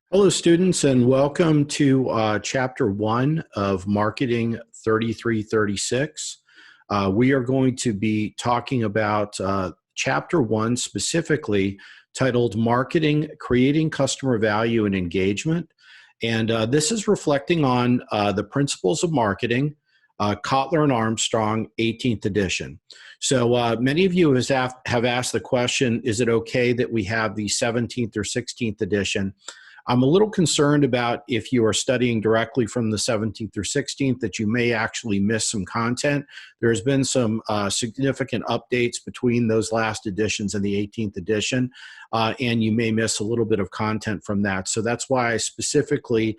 Hello, students, and welcome to Chapter 1 of Marketing 3336. We are going to be talking about Chapter 1 specifically titled Marketing, Creating Customer Value and Engagement. And this is reflecting on the Principles of Marketing, Kotler and Armstrong, 18th edition. So many of you have asked the question, is it okay that we have the 17th or 16th edition? I'm a little concerned about if you are studying directly from the 17th or 16th that you may actually miss some content. There's been some significant updates between those last editions and the 18th edition, and you may miss a little bit of content from that. So that's why I specifically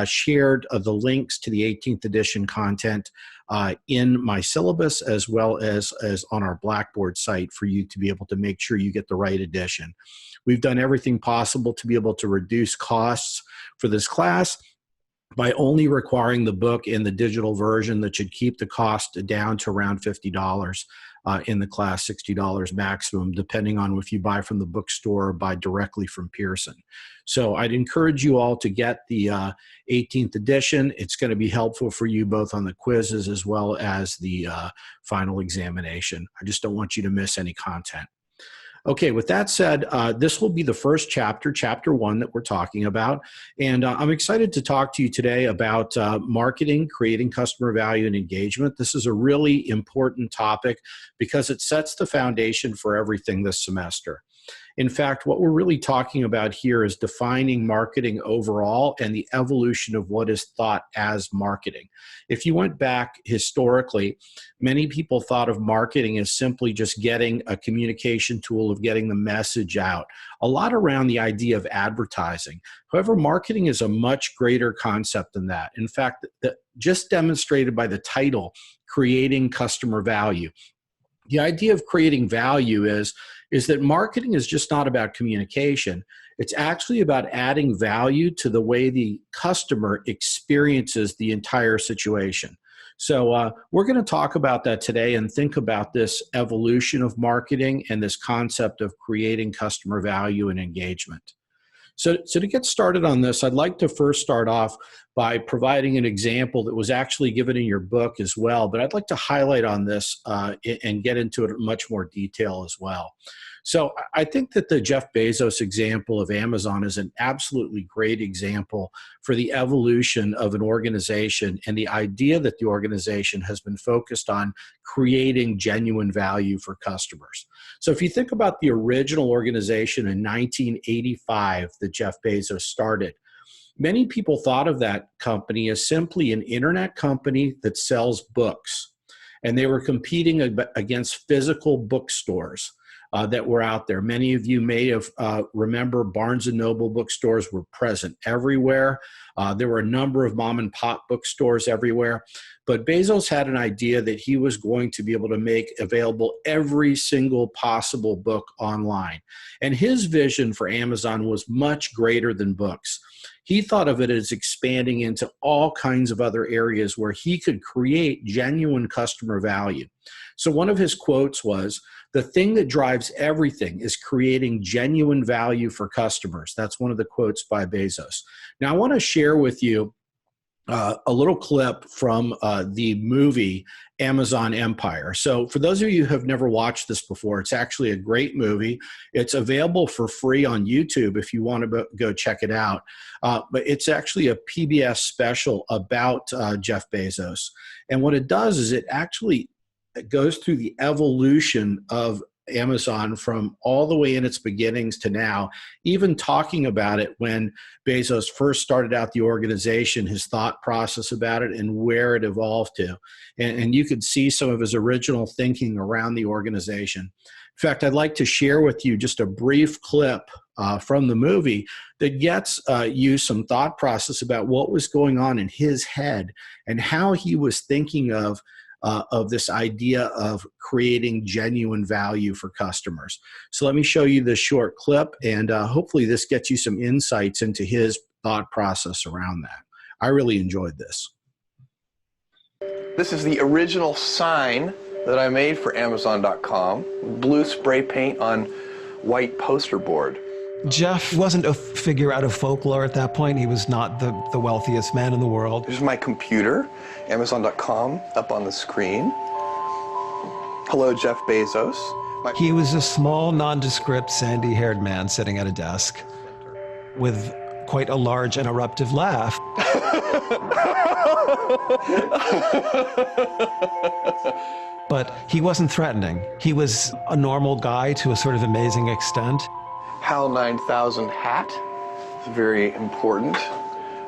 shared the links to the 18th edition content in my syllabus as well as on our Blackboard site for you to be able to make sure you get the right edition. We've done everything possible to be able to reduce costs for this class by only requiring the book in the digital version that should keep the cost down to around $50 in the class, $60 maximum, depending on if you buy from the bookstore or buy directly from Pearson. So I'd encourage you all to get the 18th edition. It's going to be helpful for you both on the quizzes as well as the final examination. I just don't want you to miss any content. Okay, with that said, this will be the first chapter, Chapter 1, that we're talking about. And I'm excited to talk to you today about marketing, creating customer value and engagement. This is a really important topic because it sets the foundation for everything this semester. In fact, what we're really talking about here is defining marketing overall and the evolution of what is thought as marketing. If you went back historically, many people thought of marketing as simply just getting a communication tool of getting the message out, a lot around the idea of advertising. However, marketing is a much greater concept than that. In fact, just demonstrated by the title, Creating Customer Value. The idea of creating value is that marketing is just not about communication. It's actually about adding value to the way the customer experiences the entire situation. So we're going to talk about that today and think about this evolution of marketing and this concept of creating customer value and engagement. So to get started on this, I'd like to first start off by providing an example that was actually given in your book as well, but I'd like to highlight on this and get into it in much more detail as well. So I think that the Jeff Bezos example of Amazon is an absolutely great example for the evolution of an organization and the idea that the organization has been focused on creating genuine value for customers. So if you think about the original organization in 1985 that Jeff Bezos started, many people thought of that company as simply an internet company that sells books. And they were competing against physical bookstores that were out there. Many of you may have remember Barnes & Noble bookstores were present everywhere. There were a number of mom and pop bookstores everywhere. But Bezos had an idea that he was going to be able to make available every single possible book online. And his vision for Amazon was much greater than books. He thought of it as expanding into all kinds of other areas where he could create genuine customer value. So one of his quotes was, "The thing that drives everything is creating genuine value for customers." That's one of the quotes by Bezos. Now, I want to share with you a little clip from the movie Amazon Empire. So for those of you who have never watched this before, it's actually a great movie. It's available for free on YouTube if you want to go check it out. But it's actually a PBS special about Jeff Bezos. And what it does is it goes through the evolution of Amazon from all the way in its beginnings to now, even talking about it when Bezos first started out the organization, his thought process about it and where it evolved to. And you could see some of his original thinking around the organization. In fact, I'd like to share with you just a brief clip from the movie that gets you some thought process about what was going on in his head and how he was thinking of this idea of creating genuine value for customers. So let me show you this short clip, and hopefully this gets you some insights into his thought process around that. I really enjoyed this. This is the original sign that I made for Amazon.com. Blue spray paint on white poster board. Jeff wasn't a figure out of folklore at that point. He was not the wealthiest man in the world. Here's my computer, Amazon.com, up on the screen. Hello, Jeff Bezos. He was a small, nondescript, sandy-haired man sitting at a desk with quite a large and eruptive laugh. But he wasn't threatening. He was a normal guy to a sort of amazing extent. Hal 9000 hat is very important.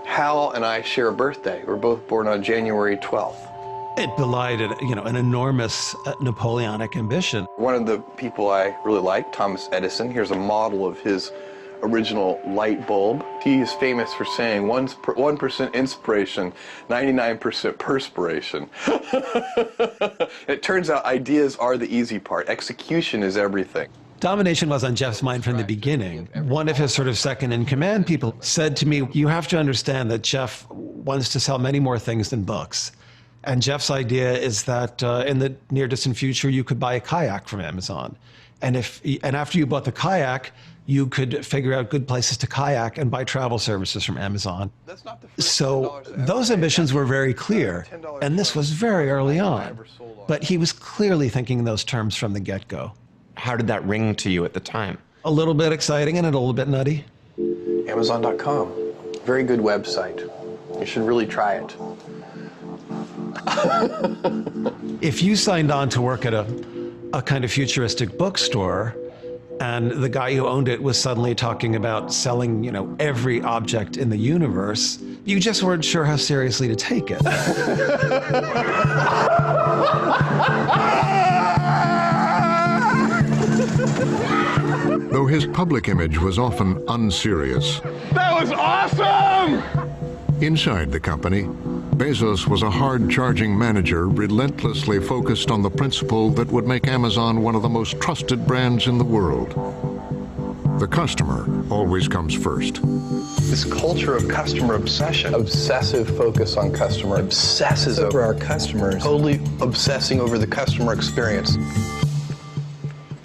Hal and I share a birthday. We're both born on January 12th. It belied, an enormous Napoleonic ambition. One of the people I really like, Thomas Edison, here's a model of his original light bulb. He is famous for saying 1% inspiration, 99% perspiration. It turns out ideas are the easy part. Execution is everything. Domination was on Jeff's mind from the beginning. One of his sort of second-in-command people said to me, you have to understand that Jeff wants to sell many more things than books. And Jeff's idea is that in the near-distant future, you could buy a kayak from Amazon. And after you bought the kayak, you could figure out good places to kayak and buy travel services from Amazon. So those ambitions were very clear, and this was very early on. But he was clearly thinking in those terms from the get-go. How did that ring to you at the time? A little bit exciting and a little bit nutty. Amazon.com, very good website. You should really try it. If you signed on to work at a kind of futuristic bookstore, and the guy who owned it was suddenly talking about selling, every object in the universe, you just weren't sure how seriously to take it. Though his public image was often unserious. That was awesome! Inside the company, Bezos was a hard-charging manager relentlessly focused on the principle that would make Amazon one of the most trusted brands in the world. The customer always comes first. This culture of customer obsession, obsessive focus on customer, obsesses over our customers, totally obsessing over the customer experience.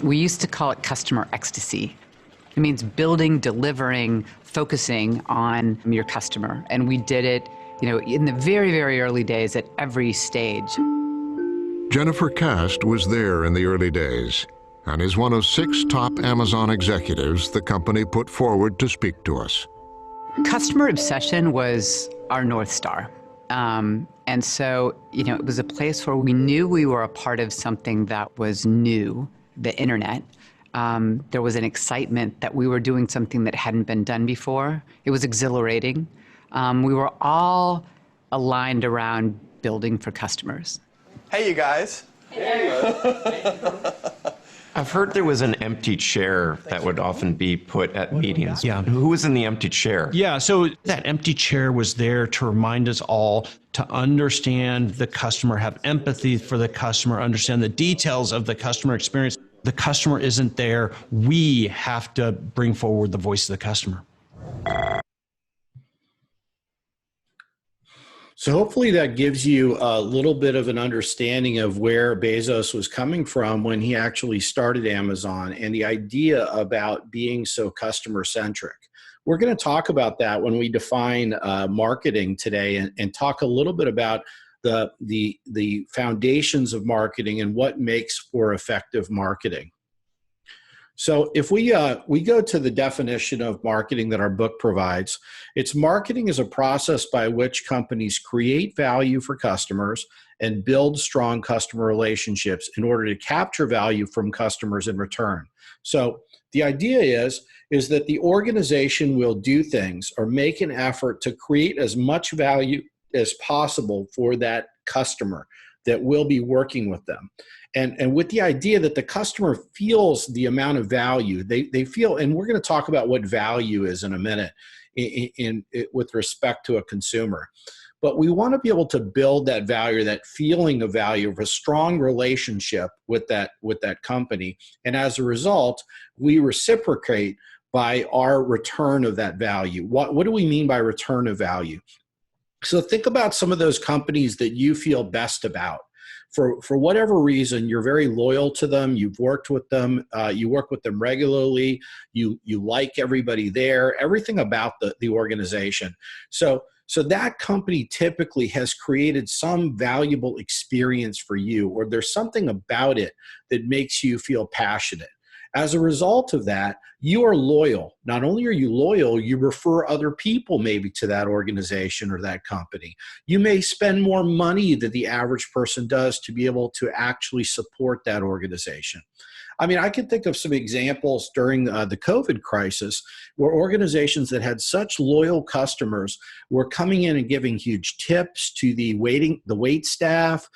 We used to call it customer ecstasy. It means building, delivering, focusing on your customer. And we did it, in the very, very early days at every stage. Jennifer Cast was there in the early days and is one of 6 top Amazon executives the company put forward to speak to us. Customer obsession was our North Star. And so, it was a place where we knew we were a part of something that was new, the internet. There was an excitement that we were doing something that hadn't been done before. It was exhilarating. We were all aligned around building for customers. Hey, you guys. I've heard there was an empty chair that would often be put at meetings. Yeah. Who was in the empty chair? Yeah, so that empty chair was there to remind us all to understand the customer, have empathy for the customer, understand the details of the customer experience. The customer isn't there. We have to bring forward the voice of the customer. So hopefully that gives you a little bit of an understanding of where Bezos was coming from when he actually started Amazon and the idea about being so customer-centric. We're going to talk about that when we define marketing today and talk a little bit about the foundations of marketing and what makes for effective marketing. So if we go to the definition of marketing that our book provides, it's marketing is a process by which companies create value for customers and build strong customer relationships in order to capture value from customers in return. So the idea is that the organization will do things or make an effort to create as much value as possible for that customer that will be working with them. And with the idea that the customer feels the amount of value, they feel, and we're going to talk about what value is in a minute with respect to a consumer. But we want to be able to build that value, that feeling of value, of a strong relationship with that company. And as a result, we reciprocate by our return of that value. What do we mean by return of value? So think about some of those companies that you feel best about. for whatever reason, you're very loyal to them. You've worked with them. You work with them regularly. You like everybody there, everything about the organization. So that company typically has created some valuable experience for you, or there's something about it that makes you feel passionate. As a result of that, you are loyal. Not only are you loyal, you refer other people maybe to that organization or that company. You may spend more money than the average person does to be able to actually support that organization. I mean, I can think of some examples during the COVID crisis where organizations that had such loyal customers were coming in and giving huge tips to the wait staff,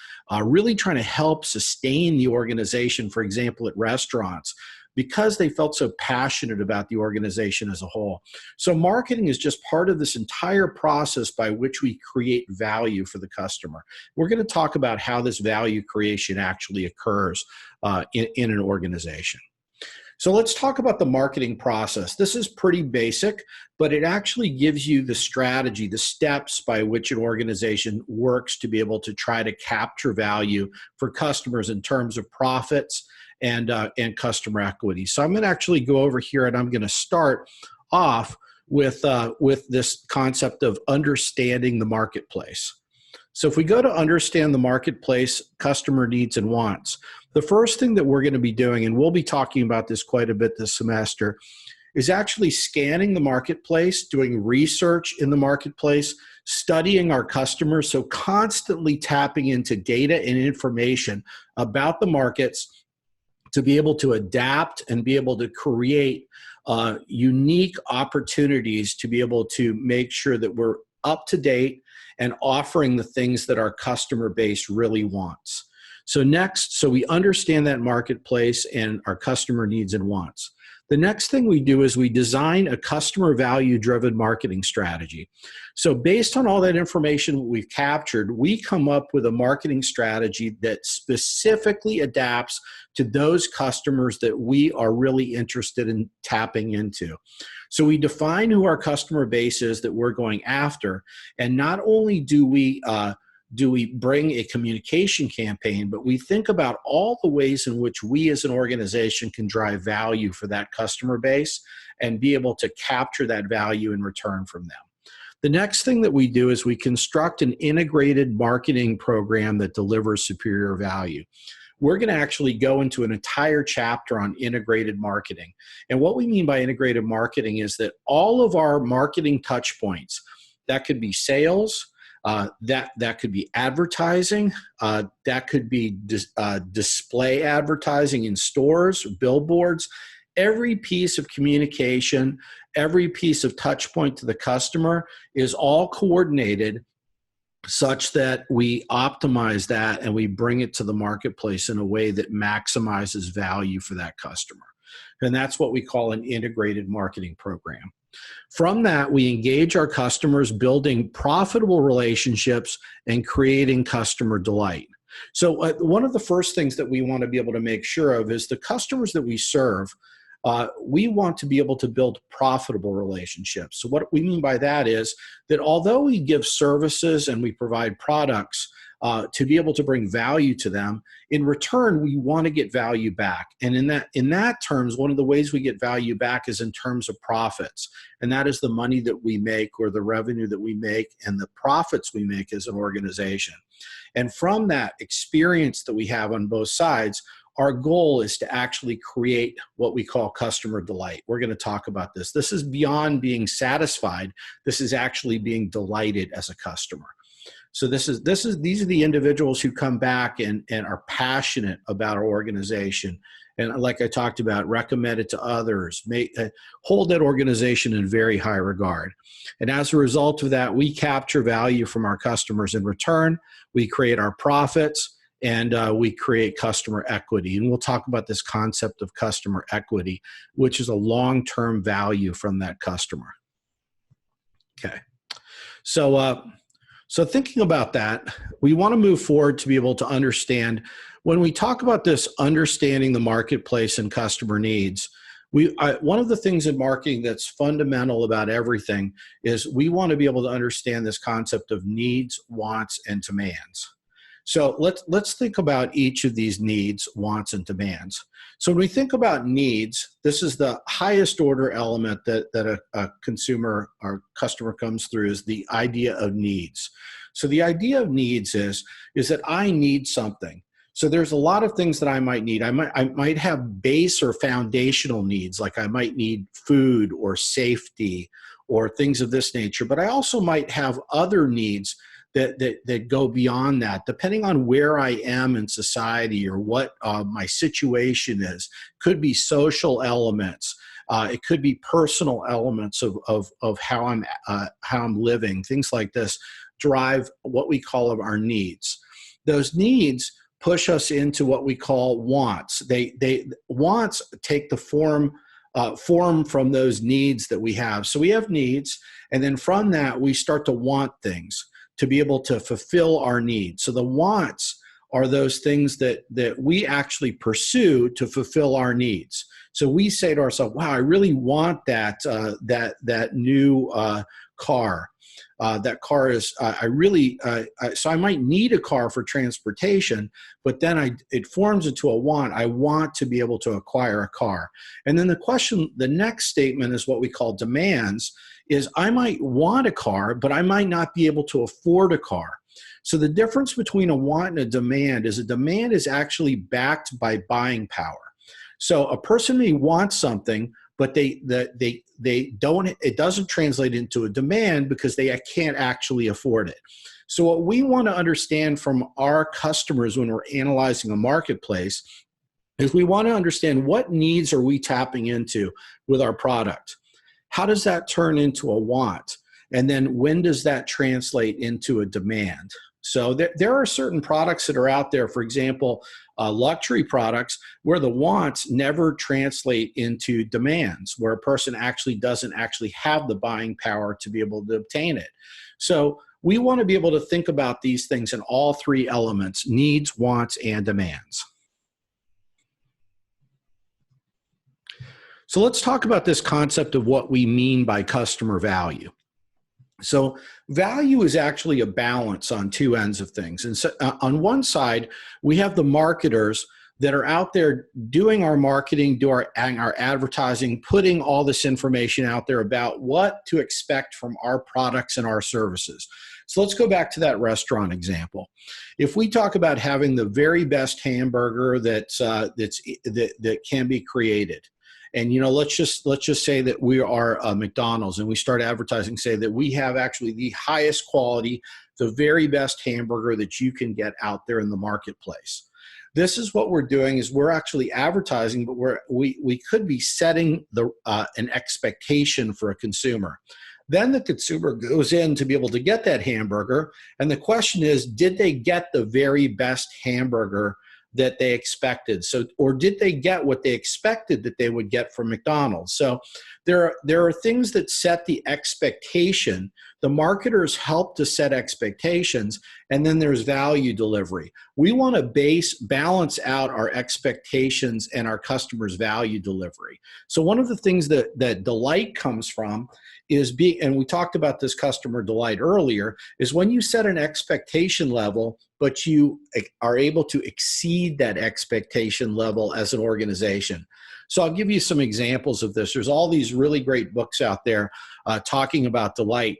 really trying to help sustain the organization, for example, at restaurants, because they felt so passionate about the organization as a whole. So marketing is just part of this entire process by which we create value for the customer. We're going to talk about how this value creation actually occurs in an organization. So let's talk about the marketing process. This is pretty basic, but it actually gives you the strategy, the steps by which an organization works to be able to try to capture value for customers in terms of profits and customer equity. So I'm going to actually go over here and I'm going to start off with this concept of understanding the marketplace. So if we go to understand the marketplace, customer needs and wants, the first thing that we're going to be doing, and we'll be talking about this quite a bit this semester, is actually scanning the marketplace, doing research in the marketplace, studying our customers, so constantly tapping into data and information about the markets to be able to adapt and be able to create unique opportunities to be able to make sure that we're up to date and offering the things that our customer base really wants. So next, so we understand that marketplace and our customer needs and wants. The next thing we do is we design a customer value-driven marketing strategy. So based on all that information we've captured, we come up with a marketing strategy that specifically adapts to those customers that we are really interested in tapping into. So we define who our customer base is that we're going after, and not only do we bring a communication campaign, but we think about all the ways in which we as an organization can drive value for that customer base and be able to capture that value in return from them. The next thing that we do is we construct an integrated marketing program that delivers superior value. We're going to actually go into an entire chapter on integrated marketing. And what we mean by integrated marketing is that all of our marketing touch points, that could be sales, that could be advertising, that could be display advertising in stores, billboards. Every piece of communication, every piece of touch point to the customer is all coordinated such that we optimize that and we bring it to the marketplace in a way that maximizes value for that customer. And that's what we call an integrated marketing program. From that, we engage our customers, building profitable relationships and creating customer delight. So one of the first things that we want to be able to make sure of is the customers that we serve, we want to be able to build profitable relationships. So what we mean by that is that although we give services and we provide products to be able to bring value to them, in return, we want to get value back. And in that terms, one of the ways we get value back is in terms of profits. And that is the money that we make or the revenue that we make and the profits we make as an organization. And from that experience that we have on both sides, our goal is to actually create what we call customer delight. We're going to talk about this. This is beyond being satisfied. This is actually being delighted as a customer. So these are the individuals who come back and are passionate about our organization. And like I talked about, recommend it to others, hold that organization in very high regard. And as a result of that, we capture value from our customers in return. We create our profits. And we create customer equity. And we'll talk about this concept of customer equity, which is a long-term value from that customer. Okay. So thinking about that, we want to move forward to be able to understand, when we talk about this understanding the marketplace and customer needs, one of the things in marketing that's fundamental about everything is we want to be able to understand this concept of needs, wants, and demands. So let's think about each of these needs, wants, and demands. So when we think about needs, this is the highest order element that a consumer or customer comes through, is the idea of needs. So the idea of needs is that I need something. So there's a lot of things that I might need. I might have base or foundational needs, like I might need food or safety or things of this nature, but I also might have other needs that go beyond that, depending on where I am in society or what my situation is. Could be social elements. It could be personal elements of how I'm living. Things like this drive what we call our needs. Those needs push us into what we call wants. They wants take the form from those needs that we have. So we have needs, and then from that we start to want things to be able to fulfill our needs. So the wants are those things that we actually pursue to fulfill our needs. So we say to ourselves, wow, I really want that new car. That car is, so I might need a car for transportation, but then it forms into a want. I want to be able to acquire a car. And then the next statement is what we call demands, is I might want a car, but I might not be able to afford a car. So the difference between a want and a demand is actually backed by buying power. So a person may want something, but they don't, it doesn't translate into a demand because they can't actually afford it. So what we want to understand from our customers when we're analyzing a marketplace is we want to understand what needs are we tapping into with our product. How does that turn into a want? And then when does that translate into a demand? So there are certain products that are out there, for example, luxury products, where the wants never translate into demands, where a person actually doesn't actually have the buying power to be able to obtain it. So we want to be able to think about these things in all three elements: needs, wants, and demands. So let's talk about this concept of what we mean by customer value. So value is actually a balance on two ends of things. And so on one side, we have the marketers that are out there doing our marketing, doing our advertising, putting all this information out there about what to expect from our products and our services. So let's go back to that restaurant example. If we talk about having the very best hamburger that can be created, and let's just say that we are McDonald's, and we start advertising, say that we have actually the highest quality, the very best hamburger that you can get out there in the marketplace. This is what we're doing, is we're actually advertising, but we could be setting an expectation for a consumer. Then the consumer goes in to be able to get that hamburger, and the question is, did they get the very best hamburger that they expected? So, or did they get what they expected that they would get from McDonald's? So there are things that set the expectation. The marketers help to set expectations, and then there's value delivery. We want to balance out our expectations and our customers' value delivery. So one of the things that delight comes from is and we talked about this customer delight earlier, is when you set an expectation level, but you are able to exceed that expectation level as an organization. So I'll give you some examples of this. There's all these really great books out there talking about delight.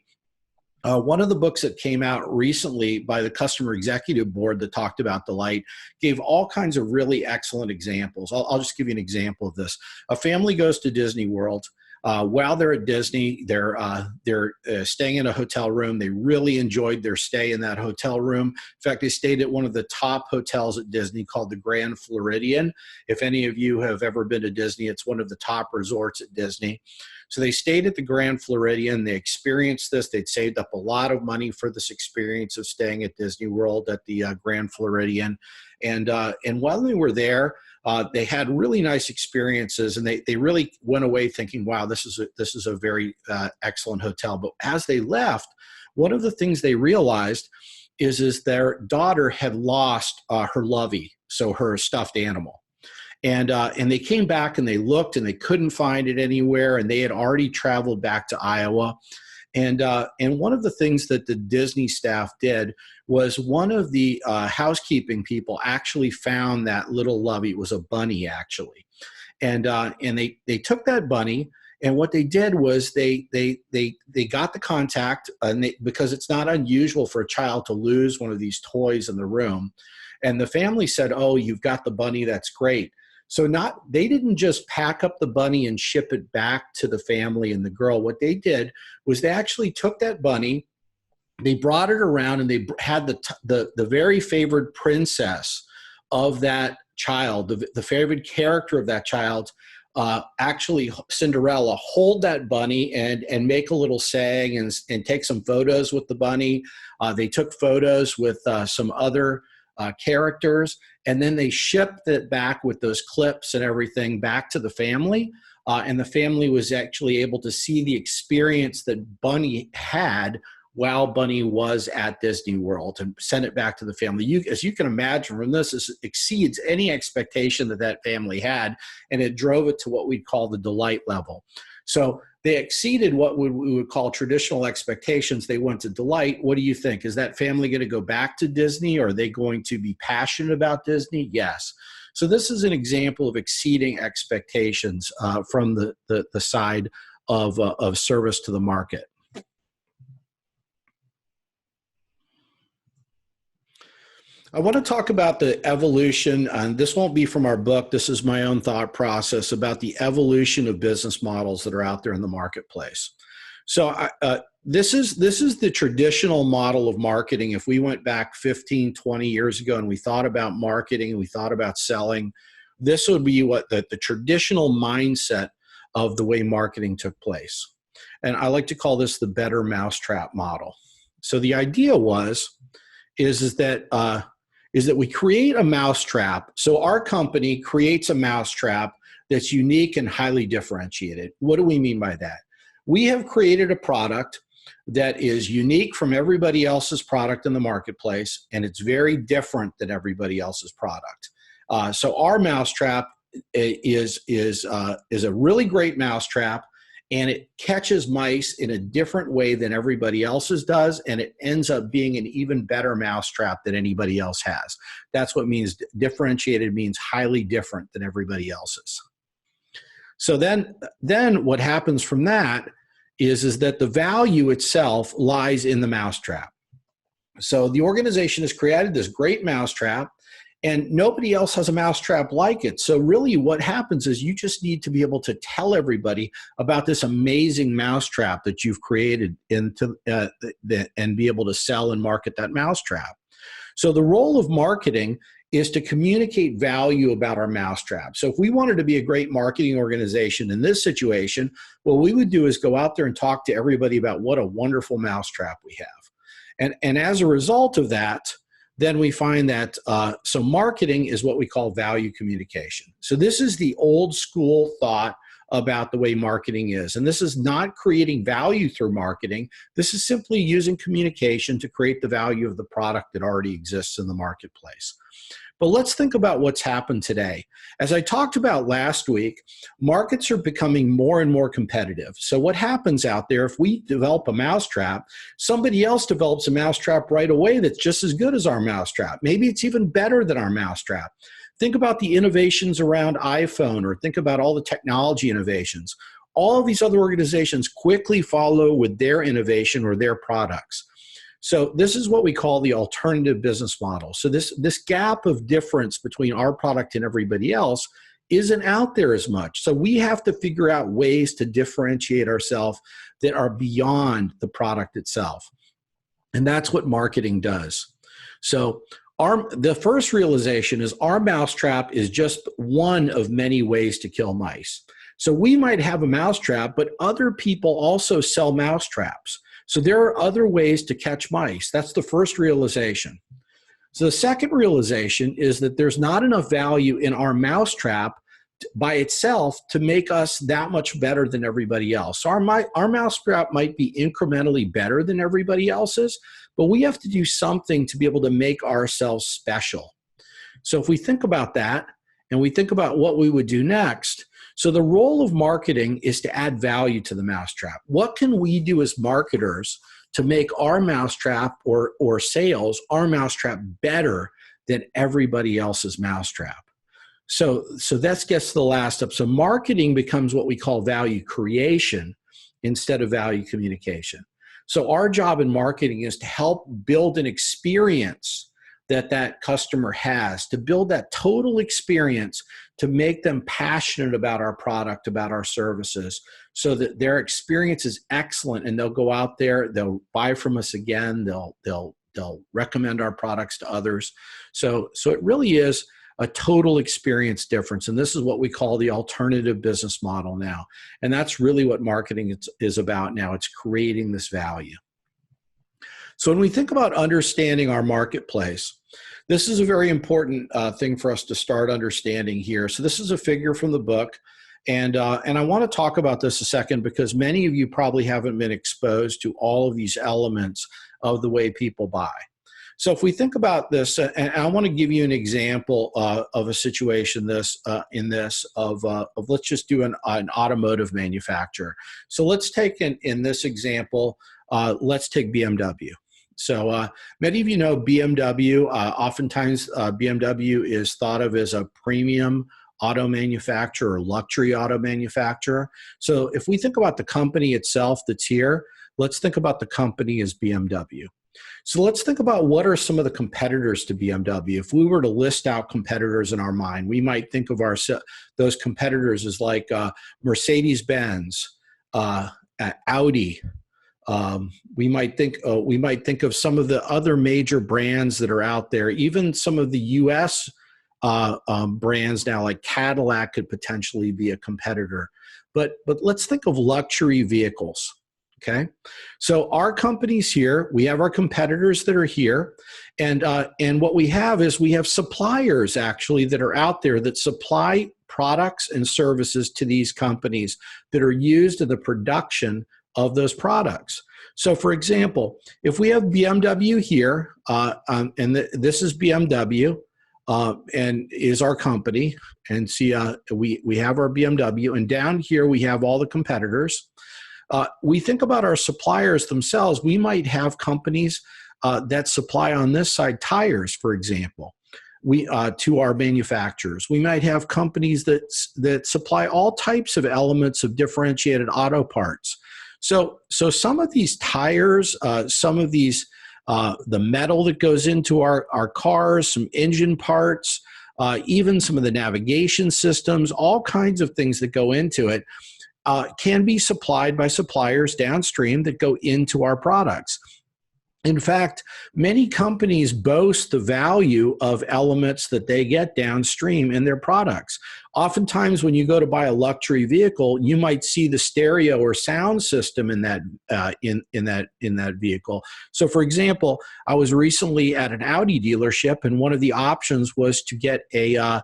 One of the books that came out recently by the Customer Executive Board that talked about delight gave all kinds of really excellent examples. I'll just give you an example of this. A family goes to Disney World. While they're at Disney, they're staying in a hotel room. They really enjoyed their stay in that hotel room. In fact, they stayed at one of the top hotels at Disney called the Grand Floridian. If any of you have ever been to Disney, it's one of the top resorts at Disney. So they stayed at the Grand Floridian. They experienced this. They'd saved up a lot of money for this experience of staying at Disney World at the Grand Floridian. And while they were there, they had really nice experiences, and they really went away thinking, wow, this is a very excellent hotel. But as they left, one of the things they realized is their daughter had lost her lovey, so her stuffed animal. And they came back and they looked and they couldn't find it anywhere, and they had already traveled back to Iowa. And one of the things that the Disney staff did was one of the housekeeping people actually found that little lovey. It was a bunny, actually. And they took that bunny, and what they did was they got the contact, and because it's not unusual for a child to lose one of these toys in the room. And the family said, "Oh, you've got the bunny. That's great." So they didn't just pack up the bunny and ship it back to the family and the girl. What they did was they actually took that bunny, they brought it around, and they had the very favored princess of that child, the favorite character of that child, actually Cinderella, hold that bunny and make a little saying and take some photos with the bunny. They took photos with some other characters, and then they shipped it back with those clips and everything back to the family. And the family was actually able to see the experience that Bunny had while Bunny was at Disney World, and send it back to the family. As you can imagine from this exceeds any expectation that family had, and it drove it to what we'd call the delight level. So they exceeded what we would call traditional expectations. They went to delight. What do you think? Is that family going to go back to Disney? Or are they going to be passionate about Disney? Yes. So this is an example of exceeding expectations from the side of service to the market. I want to talk about the evolution, and this won't be from our book. This is my own thought process about the evolution of business models that are out there in the marketplace. So this is the traditional model of marketing. If we went back 15, 20 years ago and we thought about marketing and we thought about selling, this would be what the traditional mindset of the way marketing took place. And I like to call this the better mousetrap model. So the idea is that we create a mousetrap. So our company creates a mousetrap that's unique and highly differentiated. What do we mean by that? We have created a product that is unique from everybody else's product in the marketplace, and it's very different than everybody else's product. So our mousetrap is a really great mousetrap, and it catches mice in a different way than everybody else's does, and it ends up being an even better mousetrap than anybody else has. That's what means differentiated, means highly different than everybody else's. So then what happens from that is that the value itself lies in the mousetrap. So the organization has created this great mousetrap, and nobody else has a mousetrap like it. So really what happens is you just need to be able to tell everybody about this amazing mousetrap that you've created and be able to sell and market that mousetrap. So the role of marketing is to communicate value about our mousetrap. So if we wanted to be a great marketing organization in this situation, what we would do is go out there and talk to everybody about what a wonderful mousetrap we have. And as a result of that, then we find that so marketing is what we call value communication. So this is the old school thought about the way marketing is. And this is not creating value through marketing. This is simply using communication to create the value of the product that already exists in the marketplace. But let's think about what's happened today. As I talked about last week, markets are becoming more and more competitive. So what happens out there, if we develop a mousetrap, somebody else develops a mousetrap right away that's just as good as our mousetrap. Maybe it's even better than our mousetrap. Think about the innovations around iPhone, or think about all the technology innovations. All of these other organizations quickly follow with their innovation or their products. So this is what we call the alternative business model. So this gap of difference between our product and everybody else isn't out there as much. So we have to figure out ways to differentiate ourselves that are beyond the product itself. And that's what marketing does. So the first realization is our mousetrap is just one of many ways to kill mice. So we might have a mousetrap, but other people also sell mousetraps. So there are other ways to catch mice. That's the first realization. So the second realization is that there's not enough value in our mousetrap by itself to make us that much better than everybody else. So our mousetrap might be incrementally better than everybody else's, but we have to do something to be able to make ourselves special. So if we think about that and we think about what we would do next, So the role of marketing is to add value to the mousetrap. What can we do as marketers to make our mousetrap or sales, our mousetrap better than everybody else's mousetrap? So that gets to the last step. So marketing becomes what we call value creation instead of value communication. So our job in marketing is to help build an experience that customer has, to build that total experience, to make them passionate about our product, about our services, so that their experience is excellent and they'll go out there, they'll buy from us again, they'll recommend our products to others. So it really is a total experience difference. And this is what we call the alternative business model now. And that's really what marketing is about now. It's creating this value. So when we think about understanding our marketplace, this is a very important thing for us to start understanding here. So this is a figure from the book. And I want to talk about this a second because many of you probably haven't been exposed to all of these elements of the way people buy. So if we think about this, and I want to give you an example of a situation let's just do an automotive manufacturer. So let's take in this example, let's take BMW. So many of you know BMW. Oftentimes BMW is thought of as a premium auto manufacturer or luxury auto manufacturer. So if we think about the company itself that's here, let's think about the company as BMW. So let's think about what are some of the competitors to BMW. If we were to list out competitors in our mind, we might think of those competitors as like Mercedes-Benz, Audi. We might think of some of the other major brands that are out there. Even some of the U.S. Brands now, like Cadillac, could potentially be a competitor. But let's think of luxury vehicles. Okay, so our company's here. We have our competitors that are here, and what we have is we have suppliers actually that are out there that supply products and services to these companies that are used in the production of those products. So, for example, if we have BMW here, this is BMW, and is our company, and see, we have our BMW, and down here we have all the competitors. We think about our suppliers themselves. We might have companies that supply on this side tires, for example, to our manufacturers. We might have companies that supply all types of elements of differentiated auto parts. So some of these tires, some of these, the metal that goes into our cars, some engine parts, even some of the navigation systems, all kinds of things that go into it, can be supplied by suppliers downstream that go into our products. In fact, many companies boast the value of elements that they get downstream in their products. Oftentimes, when you go to buy a luxury vehicle, you might see the stereo or sound system in that vehicle. So, for example, I was recently at an Audi dealership, and one of the options was to get a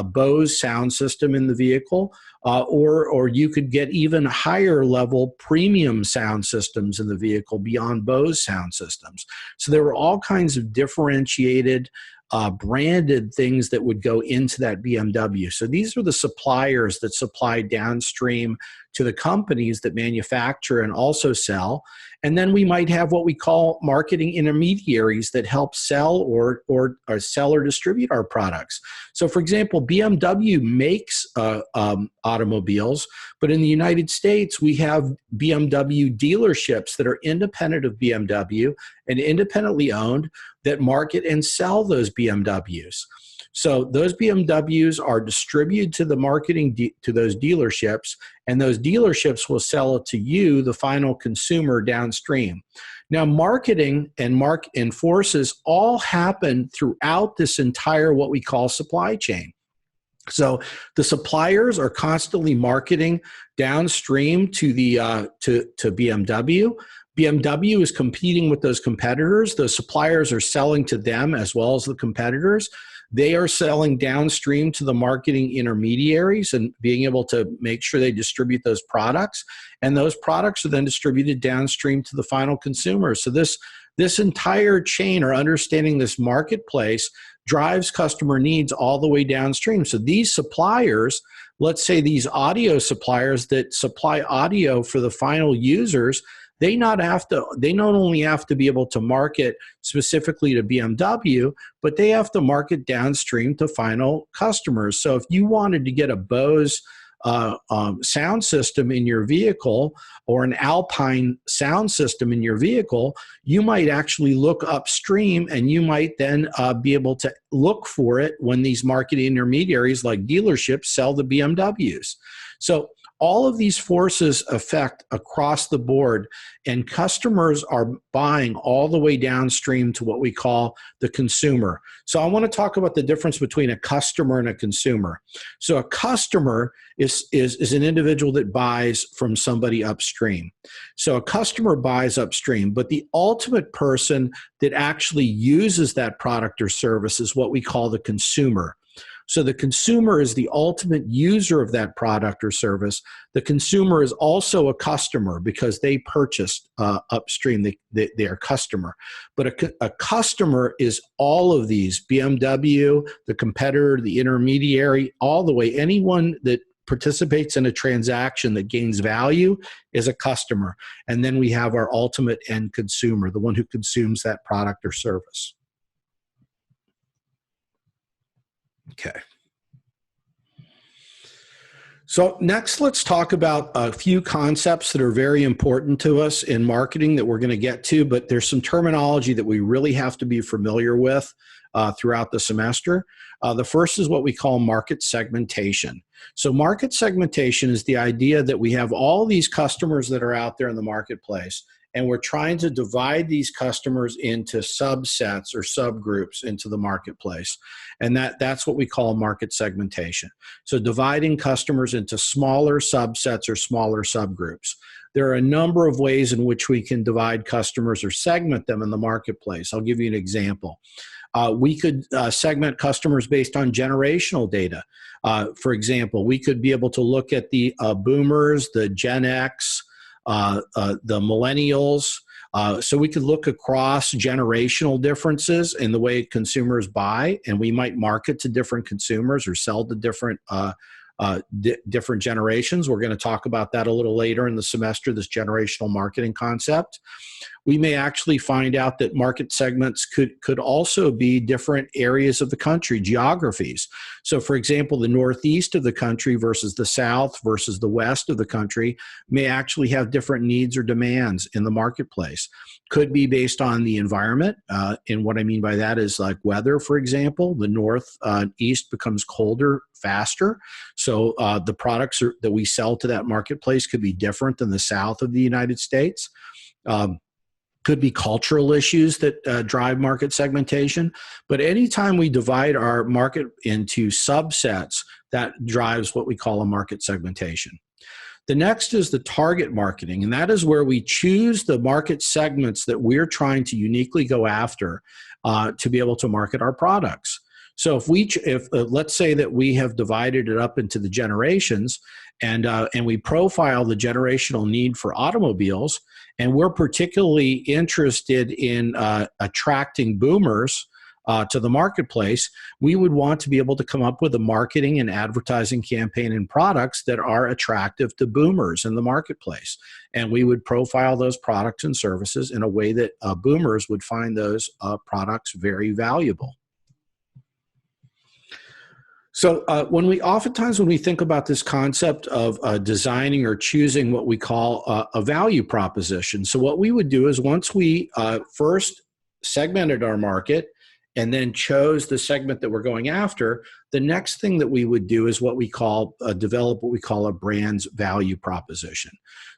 Bose sound system in the vehicle, or you could get even higher level premium sound systems in the vehicle beyond Bose sound systems. So there were all kinds of differentiated branded things that would go into that BMW. So these are the suppliers that supply downstream to the companies that manufacture and also sell. And then we might have what we call marketing intermediaries that help sell or sell or distribute our products. So for example, BMW makes automobiles, but in the United States, we have BMW dealerships that are independent of BMW and independently owned that market and sell those BMWs. So those BMWs are distributed to the marketing to those dealerships, and those dealerships will sell it to you, the final consumer, downstream. Now, marketing and forces all happen throughout this entire what we call supply chain. So the suppliers are constantly marketing downstream to the to BMW. BMW is competing with those competitors. Those suppliers are selling to them as well as the competitors. They are selling downstream to the marketing intermediaries and being able to make sure they distribute those products. And those products are then distributed downstream to the final consumer. So this entire chain, or understanding this marketplace, drives customer needs all the way downstream. So these suppliers let's say these audio suppliers that supply audio for the final users, they not only have to be able to market specifically to BMW, but they have to market downstream to final customers. So if you wanted to get a Bose sound system in your vehicle or an Alpine sound system in your vehicle, you might actually look upstream, and you might then be able to look for it when these market intermediaries like dealerships sell the BMWs. So all of these forces affect across the board, and customers are buying all the way downstream to what we call the consumer. So I want to talk about the difference between a customer and a consumer. So a customer is an individual that buys from somebody upstream. So a customer buys upstream, but the ultimate person that actually uses that product or service is what we call the consumer. So the consumer is the ultimate user of that product or service. The consumer is also a customer because they purchased upstream. They are a customer. But a customer is all of these: BMW, the competitor, the intermediary, all the way. Anyone that participates in a transaction that gains value is a customer. And then we have our ultimate end consumer, the one who consumes that product or service. Okay. So next, let's talk about a few concepts that are very important to us in marketing that we're going to get to, but there's some terminology that we really have to be familiar with throughout the semester. The first is what we call market segmentation. So market segmentation is the idea that we have all these customers that are out there in the marketplace, and we're trying to divide these customers into subsets or subgroups into the marketplace. And that's what we call market segmentation. So dividing customers into smaller subsets or smaller subgroups. There are a number of ways in which we can divide customers or segment them in the marketplace. I'll give you an example. We could segment customers based on generational data. For example, we could be able to look at the boomers, the Gen X, the millennials. So we could look across generational differences in the way consumers buy, and we might market to different consumers or sell to different different generations. We're going to talk about that a little later in the semester, this generational marketing concept. We may actually find out that market segments could also be different areas of the country, geographies. So for example, the northeast of the country versus the south versus the west of the country may actually have different needs or demands in the marketplace. Could be based on the environment. And what I mean by that is like weather, for example. The northeast becomes colder faster. So the products that we sell to that marketplace could be different than the south of the United States. Could be cultural issues that drive market segmentation. But anytime we divide our market into subsets, that drives what we call a market segmentation. The next is the target marketing, and that is where we choose the market segments that we're trying to uniquely go after to be able to market our products. So if let's say that we have divided it up into the generations, and we profile the generational need for automobiles, and we're particularly interested in attracting boomers to the marketplace, we would want to be able to come up with a marketing and advertising campaign and products that are attractive to boomers in the marketplace. And we would profile those products and services in a way that boomers would find those products very valuable. So when we think about this concept of designing or choosing what we call a value proposition, so what we would do is once we first segmented our market and then chose the segment that we're going after, the next thing that we would do is what we call develop what we call a brand's value proposition.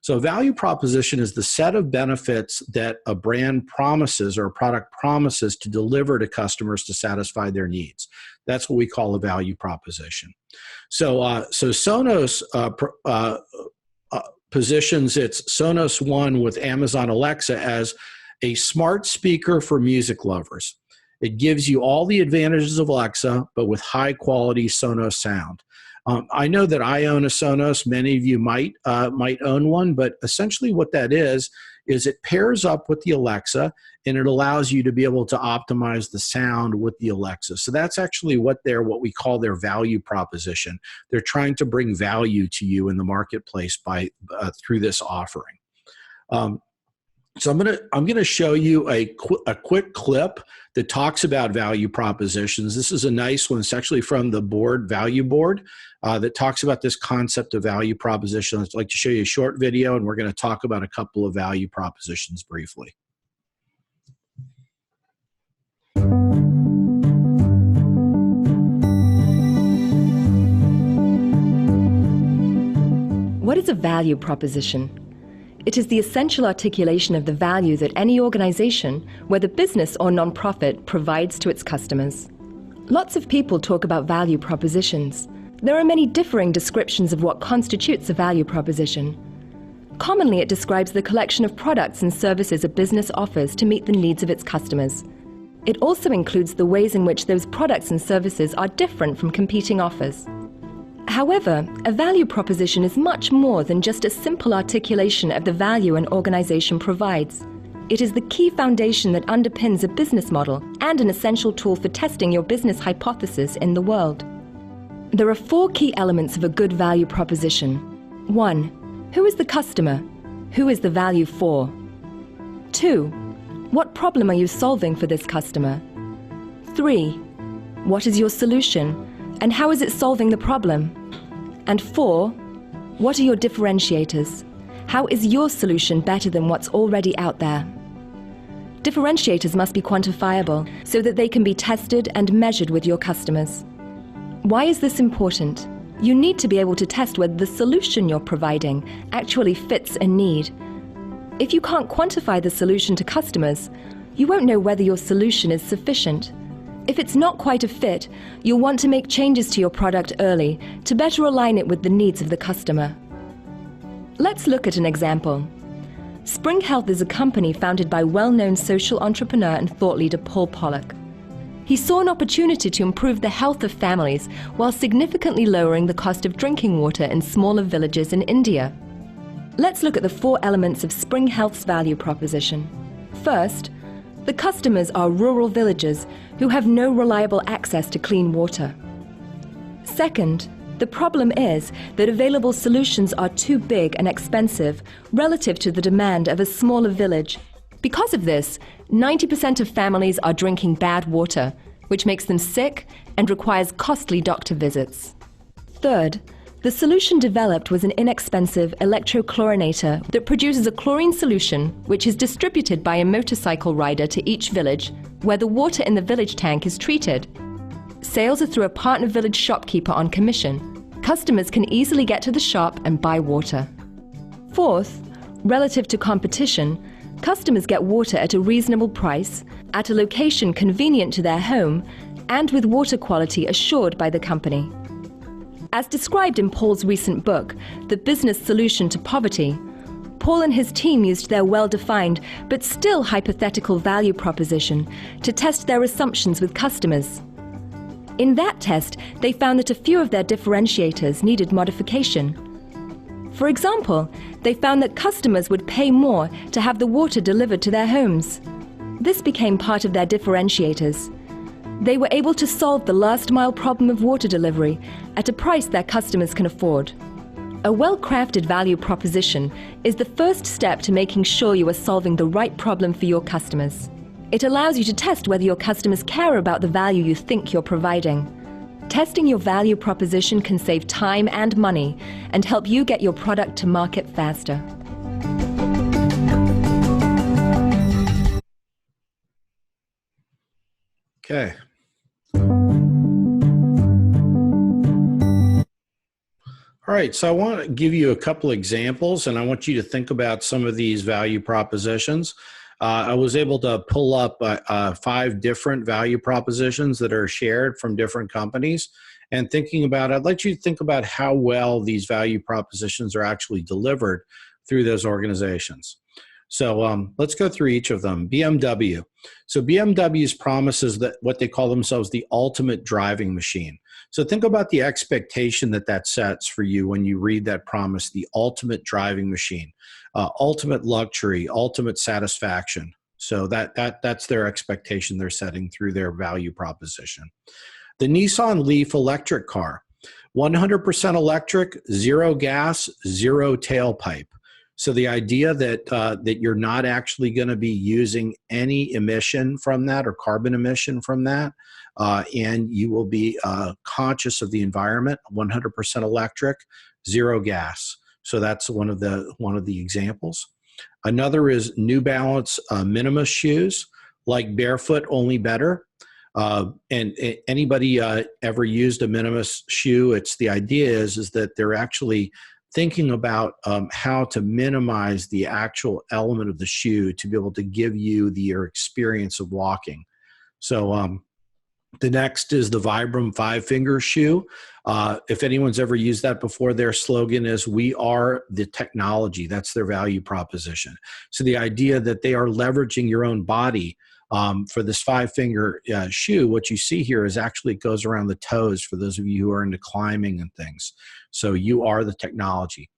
So a value proposition is the set of benefits that a brand promises or a product promises to deliver to customers to satisfy their needs. That's what we call a value proposition. So Sonos positions its Sonos One with Amazon Alexa as a smart speaker for music lovers. It gives you all the advantages of Alexa, but with high quality Sonos sound. I know that I own a Sonos. Many of you might own one, but essentially what that is is it pairs up with the Alexa, and it allows you to be able to optimize the sound with the Alexa. So that's actually what we call their value proposition. They're trying to bring value to you in the marketplace through this offering. So I'm gonna show you a quick clip that talks about value propositions. This is a nice one. It's actually from the value board that talks about this concept of value proposition. I'd like to show you a short video, and we're going to talk about a couple of value propositions briefly. What is a value proposition? It is the essential articulation of the value that any organization, whether business or nonprofit, provides to its customers. Lots of people talk about value propositions. There are many differing descriptions of what constitutes a value proposition. Commonly, it describes the collection of products and services a business offers to meet the needs of its customers. It also includes the ways in which those products and services are different from competing offers. However, a value proposition is much more than just a simple articulation of the value an organization provides. It is the key foundation that underpins a business model and an essential tool for testing your business hypothesis in the world. There are 4 key elements of a good value proposition. 1. Who is the customer? Who is the value for? 2. What problem are you solving for this customer? 3. What is your solution? And how is it solving the problem? And 4, what are your differentiators? How is your solution better than what's already out there? Differentiators must be quantifiable so that they can be tested and measured with your customers. Why is this important? You need to be able to test whether the solution you're providing actually fits a need. If you can't quantify the solution to customers, you won't know whether your solution is sufficient. If it's not quite a fit, you'll want to make changes to your product early to better align it with the needs of the customer. Let's look at an example. Spring Health is a company founded by well-known social entrepreneur and thought leader Paul Pollock. He saw an opportunity to improve the health of families while significantly lowering the cost of drinking water in smaller villages in India. Let's look at the 4 elements of Spring Health's value proposition. First, the customers are rural villagers who have no reliable access to clean water. Second, the problem is that available solutions are too big and expensive relative to the demand of a smaller village. Because of this, 90% of families are drinking bad water, which makes them sick and requires costly doctor visits. Third, the solution developed was an inexpensive electrochlorinator that produces a chlorine solution which is distributed by a motorcycle rider to each village, where the water in the village tank is treated. Sales are through a partner village shopkeeper on commission. Customers can easily get to the shop and buy water. Fourth, relative to competition, customers get water at a reasonable price, at a location convenient to their home, and with water quality assured by the company. As described in Paul's recent book, The Business Solution to Poverty, Paul and his team used their well-defined but still hypothetical value proposition to test their assumptions with customers. In that test, they found that a few of their differentiators needed modification. For example, they found that customers would pay more to have the water delivered to their homes. This became part of their differentiators. They were able to solve the last-mile problem of water delivery at a price their customers can afford. A well-crafted value proposition is the first step to making sure you are solving the right problem for your customers. It allows you to test whether your customers care about the value you think you're providing. Testing your value proposition can save time and money and help you get your product to market faster. Okay. All right, so I want to give you a couple examples, and I want you to think about some of these value propositions. I was able to pull up 5 different value propositions that are shared from different companies. And thinking about it, I'd like you to think about how well these value propositions are actually delivered through those organizations. So let's go through each of them. BMW. So BMW's promises that what they call themselves the ultimate driving machine. So think about the expectation that that sets for you when you read that promise, the ultimate driving machine, ultimate luxury, ultimate satisfaction. So that's their expectation they're setting through their value proposition. The Nissan Leaf electric car, 100% electric, zero gas, zero tailpipe. So the idea that that you're not actually going to be using any emission from that or carbon emission from that, and you will be conscious of the environment. 100% electric, zero gas. So that's one of the examples. Another is New Balance Minimus shoes, like barefoot, only better. And anybody ever used a Minimus shoe? It's the idea is that they're actually thinking about how to minimize the actual element of the shoe to be able to give you your experience of walking. So the next is the Vibram 5-finger shoe. If anyone's ever used that before, their slogan is, "We are the technology." That's their value proposition. So the idea that they are leveraging your own body for this 5-finger shoe, what you see here is actually it goes around the toes for those of you who are into climbing and things. So you are the technology.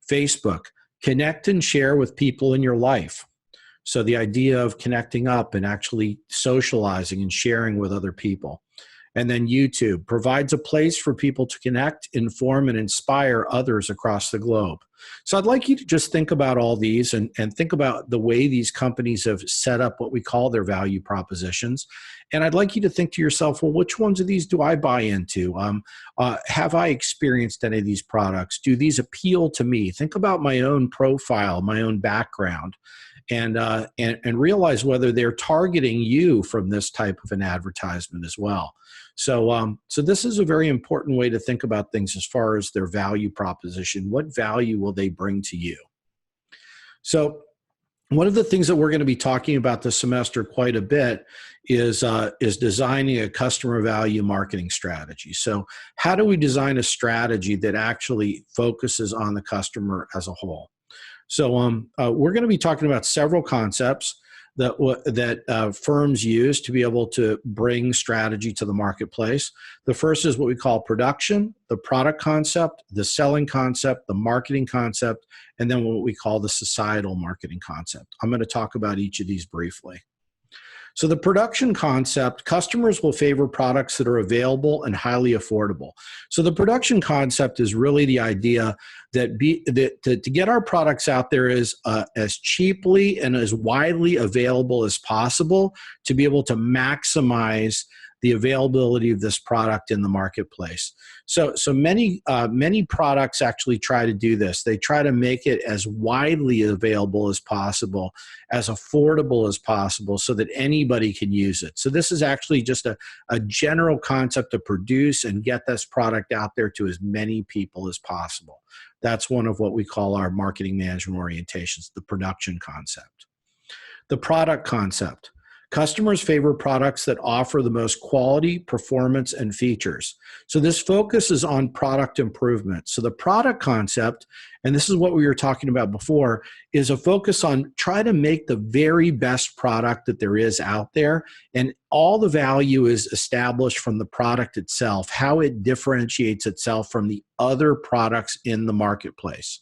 Facebook, connect and share with people in your life. So the idea of connecting up and actually socializing and sharing with other people. And then YouTube provides a place for people to connect, inform, and inspire others across the globe. So I'd like you to just think about all these and think about the way these companies have set up what we call their value propositions. And I'd like you to think to yourself, well, which ones of these do I buy into? Have I experienced any of these products? Do these appeal to me? Think about my own profile, my own background. And realize whether they're targeting you from this type of an advertisement as well. So this is a very important way to think about things as far as their value proposition. What value will they bring to you? So one of the things that we're going to be talking about this semester quite a bit is designing a customer value marketing strategy. So how do we design a strategy that actually focuses on the customer as a whole? So we're going to be talking about several concepts that firms use to be able to bring strategy to the marketplace. The first is what we call production, the product concept, the selling concept, the marketing concept, and then what we call the societal marketing concept. I'm going to talk about each of these briefly. So the production concept, customers will favor products that are available and highly affordable. So the production concept is really the idea that to get our products out there as cheaply and as widely available as possible to be able to maximize the availability of this product in the marketplace. So many products actually try to do this. They try to make it as widely available as possible, as affordable as possible, so that anybody can use it. So this is actually just a general concept to produce and get this product out there to as many people as possible. That's one of what we call our marketing management orientations, the production concept. The product concept. Customers favor products that offer the most quality, performance, and features. So this focuses on product improvement. So the product concept, and this is what we were talking about before, is a focus on try to make the very best product that there is out there, and all the value is established from the product itself, how it differentiates itself from the other products in the marketplace.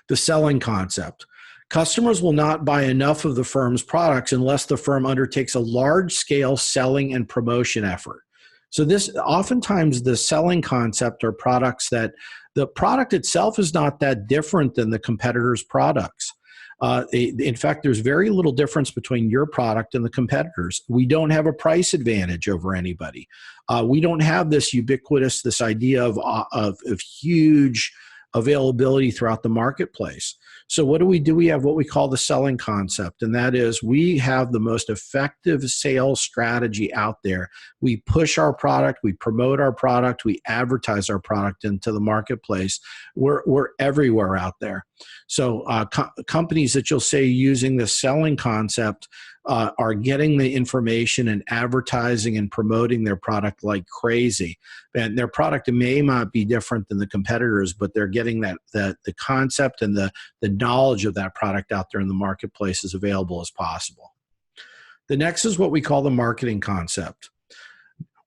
The selling concept. Customers will not buy enough of the firm's products unless the firm undertakes a large-scale selling and promotion effort. So this, oftentimes the selling concept are products that the product itself is not that different than the competitor's products. In fact, there's very little difference between your product and the competitors. We don't have a price advantage over anybody. We don't have this ubiquitous, this idea of huge availability throughout the marketplace. So what do? We have what we call the selling concept, and that is we have the most effective sales strategy out there. We push our product, we promote our product, we advertise our product into the marketplace. We're everywhere out there. So companies that you'll say using the selling concept are getting the information and advertising and promoting their product like crazy. And their product may not be different than the competitors, but they're getting the concept and the knowledge of that product out there in the marketplace as available as possible. The next is what we call the marketing concept.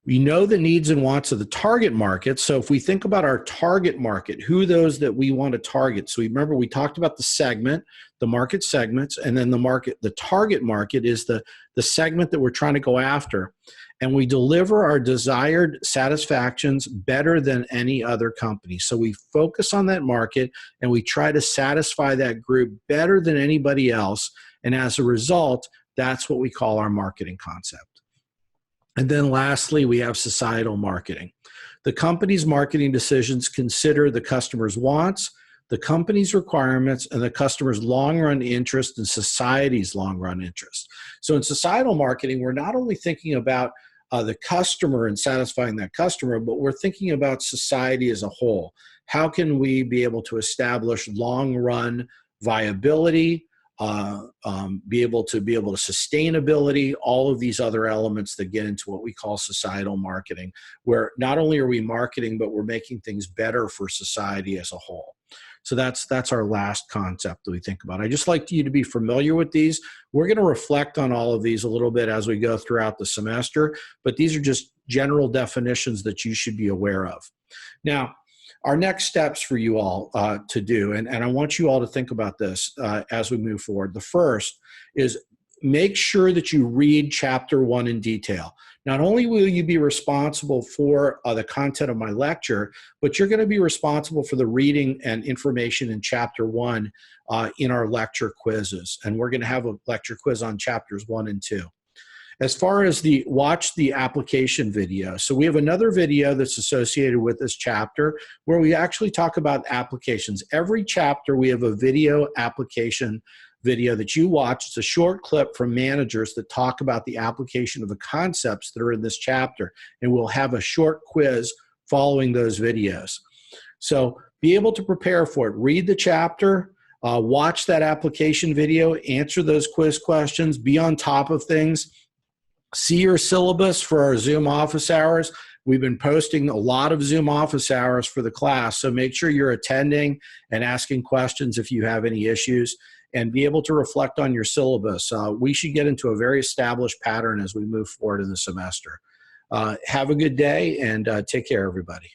We know the needs and wants of the target market. So if we think about our target market, who are those that we want to target? So remember, we talked about the segment, the market segments, and then the target market is the segment that we're trying to go after. And we deliver our desired satisfactions better than any other company. So we focus on that market and we try to satisfy that group better than anybody else. And as a result, that's what we call our marketing concept. And then lastly, we have societal marketing. The company's marketing decisions consider the customer's wants, the company's requirements, and the customer's long-run interest and society's long-run interest. So in societal marketing, we're not only thinking about the customer and satisfying that customer, but we're thinking about society as a whole. How can we be able to establish long-run viability, be able to sustainability, all of these other elements that get into what we call societal marketing, where not only are we marketing, but we're making things better for society as a whole. So that's our last concept that we think about. I just like you to be familiar with these. We're going to reflect on all of these a little bit as we go throughout the semester, but these are just general definitions that you should be aware of. Now, our next steps for you all to do, and I want you all to think about this as we move forward. The first is make sure that you read chapter 1 in detail. Not only will you be responsible for the content of my lecture, but you're going to be responsible for the reading and information in chapter 1 in our lecture quizzes. And we're going to have a lecture quiz on chapters 1 and 2. As far as watch the application video. So we have another video that's associated with this chapter where we actually talk about applications. Every chapter we have a video application video that you watch. It's a short clip from managers that talk about the application of the concepts that are in this chapter. And we'll have a short quiz following those videos. So be able to prepare for it. Read the chapter, watch that application video, answer those quiz questions, be on top of things. See your syllabus for our Zoom office hours. We've been posting a lot of Zoom office hours for the class, so make sure you're attending and asking questions if you have any issues, and be able to reflect on your syllabus. We should get into a very established pattern as we move forward in the semester. Have a good day, and take care, everybody.